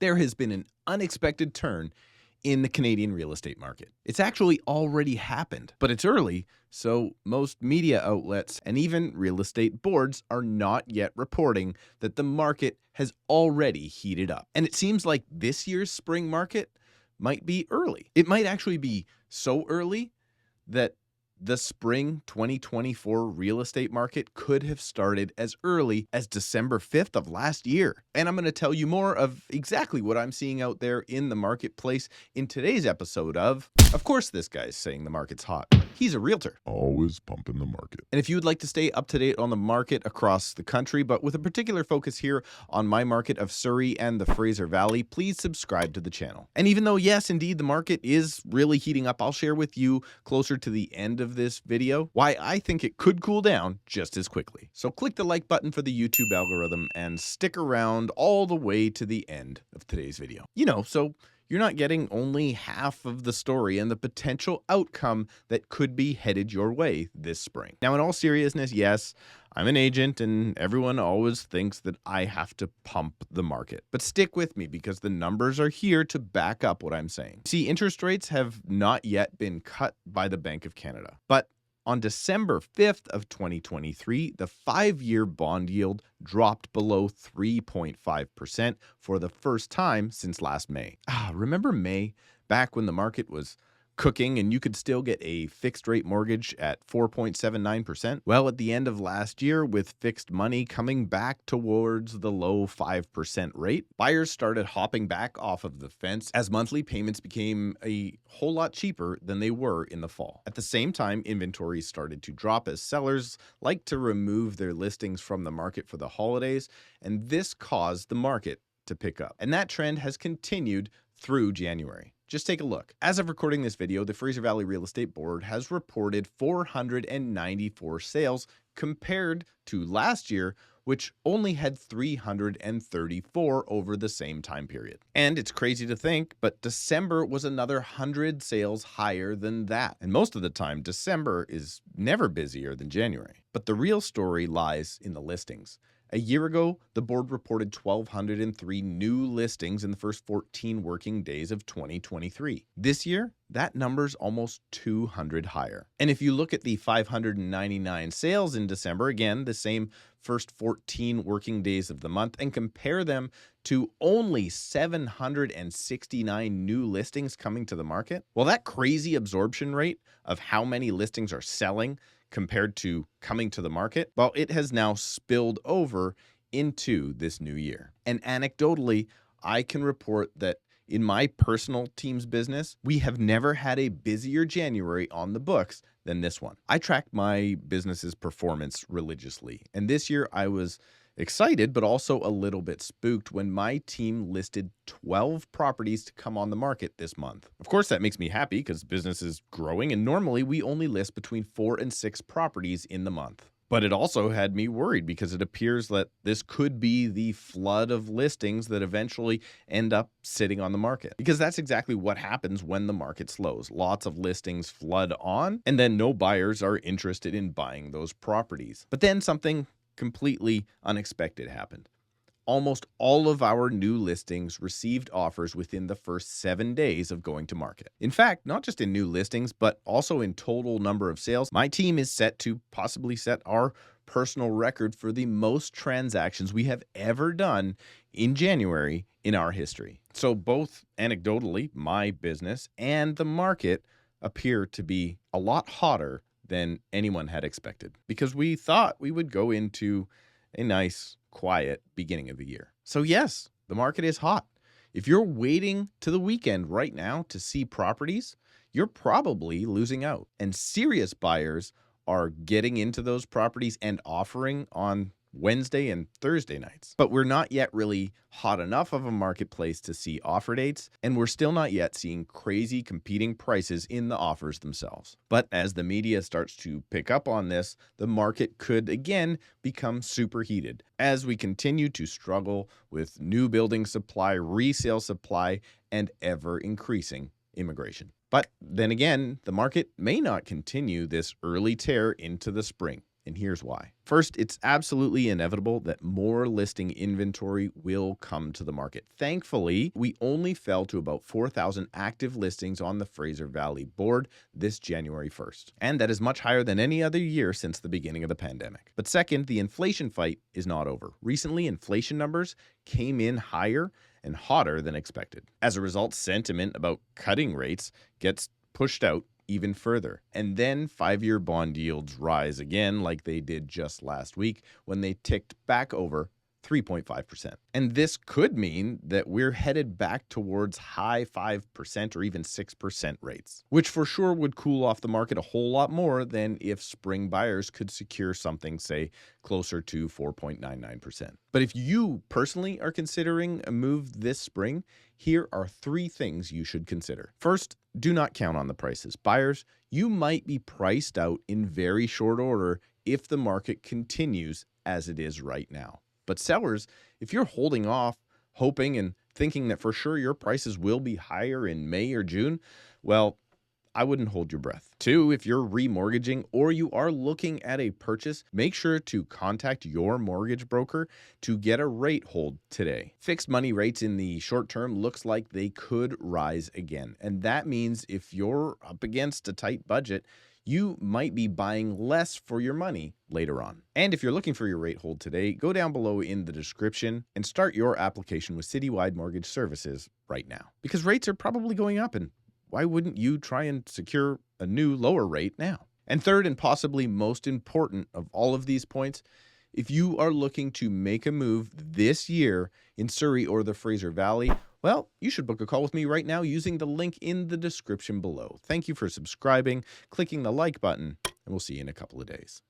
There has been an unexpected turn in the Canadian real estate market. It's actually already happened, but it's early, so most media outlets and even real estate boards are not yet reporting that the market has already heated up. And it seems like this year's spring market might be early. It might actually be so early that the spring 2024 real estate market could have started as early as December 5th of last year. And I'm going to tell you more of exactly what I'm seeing out there in the marketplace in today's episode of course, this guy's saying the market's hot. He's a realtor. Always pumping the market. And if you would like to stay up to date on the market across the country, but with a particular focus here on my market of Surrey and the Fraser Valley, please subscribe to the channel. And even though, yes, indeed, the market is really heating up, I'll share with you closer to the end of this video why I think it could cool down just as quickly. So click the like button for the YouTube algorithm and stick around all the way to the end of today's video. So you're not getting only half of the story and the potential outcome that could be headed your way this spring. Now, in all seriousness, yes, I'm an agent and everyone always thinks that I have to pump the market. But stick with me because the numbers are here to back up what I'm saying. See, interest rates have not yet been cut by the Bank of Canada. But on December 5th of 2023, the 5-year bond yield dropped below 3.5% for the first time since last May. Remember May, back when the market was cooking and you could still get a fixed rate mortgage at 4.79%? Well, at the end of last year, with fixed money coming back towards the low 5% rate, buyers started hopping back off of the fence as monthly payments became a whole lot cheaper than they were in the fall. At the same time, inventories started to drop as sellers like to remove their listings from the market for the holidays, and this caused the market to pick up. And that trend has continued through January. Just take a look. As of recording this video, the Fraser Valley Real Estate Board has reported 494 sales compared to last year, which only had 334 over the same time period. And it's crazy to think, but December was another 100 sales higher than that. And most of the time, December is never busier than January. But the real story lies in the listings. A year ago, the board reported 1,203 new listings in the first 14 working days of 2023. This year, that number's almost 200 higher. And if you look at the 599 sales in December, again, the same first 14 working days of the month, and compare them to only 769 new listings coming to the market, well, that crazy absorption rate of how many listings are selling compared to coming to the market, well, it has now spilled over into this new year. And anecdotally, I can report that in my personal team's business, we have never had a busier January on the books than this one. I track my business's performance religiously, and this year I was excited, but also a little bit spooked when my team listed 12 properties to come on the market this month. Of course, that makes me happy because business is growing, and normally we only list between 4 and 6 properties in the month. But it also had me worried because it appears that this could be the flood of listings that eventually end up sitting on the market. Because that's exactly what happens when the market slows. Lots of listings flood on, and then no buyers are interested in buying those properties. But then something completely unexpected happened. Almost all of our new listings received offers within the first 7 days of going to market. In fact, not just in new listings, but also in total number of sales, my team is set to possibly set our personal record for the most transactions we have ever done in January in our history. So both anecdotally, my business and the market appear to be a lot hotter than anyone had expected, because we thought we would go into a nice, quiet beginning of the year. So yes, the market is hot. If you're waiting to the weekend right now to see properties, you're probably losing out. And serious buyers are getting into those properties and offering on Wednesday and Thursday nights. But we're not yet really hot enough of a marketplace to see offer dates, and we're still not yet seeing crazy competing prices in the offers themselves. But as the media starts to pick up on this, the market could again become superheated as we continue to struggle with new building supply, resale supply, and ever increasing immigration. But then again, the market may not continue this early tear into the spring. And here's why. First, it's absolutely inevitable that more listing inventory will come to the market. Thankfully, we only fell to about 4,000 active listings on the Fraser Valley board this January 1st. And that is much higher than any other year since the beginning of the pandemic. But second, the inflation fight is not over. Recently, inflation numbers came in higher and hotter than expected. As a result, sentiment about cutting rates gets pushed out even further. And then 5-year bond yields rise again like they did just last week when they ticked back over 3.5%. And this could mean that we're headed back towards high 5% or even 6% rates, which for sure would cool off the market a whole lot more than if spring buyers could secure something, say, closer to 4.99%. But if you personally are considering a move this spring, here are 3 things you should consider. First, do not count on the prices. Buyers, you might be priced out in very short order if the market continues as it is right now. But sellers, if you're holding off, hoping and thinking that for sure your prices will be higher in May or June, well, I wouldn't hold your breath. 2, if you're remortgaging or you are looking at a purchase, make sure to contact your mortgage broker to get a rate hold today. Fixed money rates in the short term looks like they could rise again. And that means if you're up against a tight budget, you might be buying less for your money later on. And if you're looking for your rate hold today, go down below in the description and start your application with Citywide Mortgage Services right now. Because rates are probably going up, and why wouldn't you try and secure a new lower rate now? And third, and possibly most important of all of these points, if you are looking to make a move this year in Surrey or the Fraser Valley, well, you should book a call with me right now using the link in the description below. Thank you for subscribing, clicking the like button, and we'll see you in a couple of days.